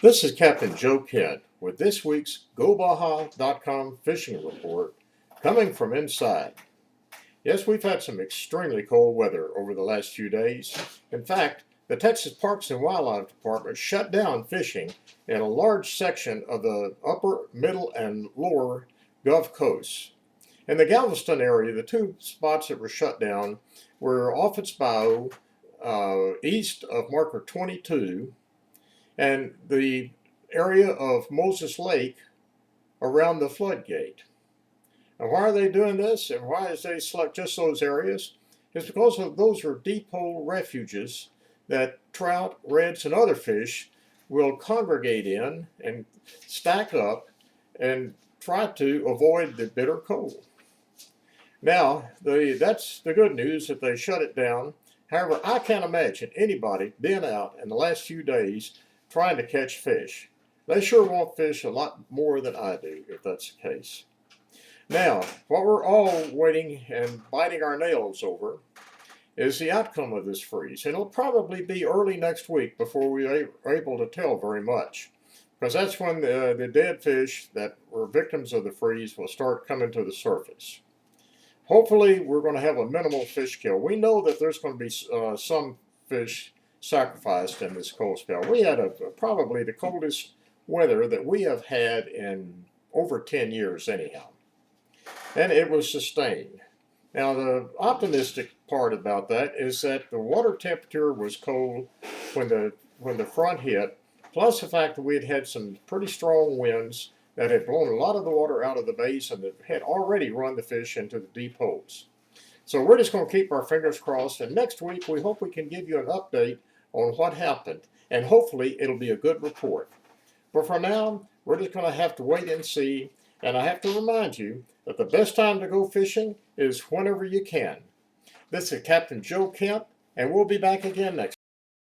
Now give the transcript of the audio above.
This is Captain Joe Kent with this week's GoBaja.com fishing report coming from inside. Yes, we've had some extremely cold weather over the last few days. In fact, the Texas Parks and Wildlife Department shut down fishing in a large section of the upper, middle, and lower Gulf Coast. In the Galveston area, the two spots that were shut down were Offutt's Bayou, east of marker 22, and the area of Moses Lake around the floodgate. And why are they doing this, and why is they select just those areas? It's because those are deep hole refuges that trout, reds, and other fish will congregate in and stack up and try to avoid the bitter cold. Now, that's the good news that they shut it down. However, I can't imagine anybody being out in the last few days trying to catch fish. They sure want fish a lot more than I do, if that's the case. Now, what we're all waiting and biting our nails over is the outcome of this freeze. And it'll probably be early next week before we are able to tell very much, because that's when the dead fish that were victims of the freeze will start coming to the surface. Hopefully, we're going to have a minimal fish kill. We know that there's going to be some fish sacrificed in this cold spell. We had probably the coldest weather that we have had in over 10 years anyhow. And it was sustained. Now, the optimistic part about that is that the water temperature was cold when the front hit, plus the fact that we had some pretty strong winds that had blown a lot of the water out of the basin that had already run the fish into the deep holes. So we're just going to keep our fingers crossed, and next week we hope we can give you an update on what happened, and hopefully it'll be a good report. But for now, we're just going to have to wait and see, and I have to remind you that the best time to go fishing is whenever you can. This is Captain Joe Kent, and we'll be back again next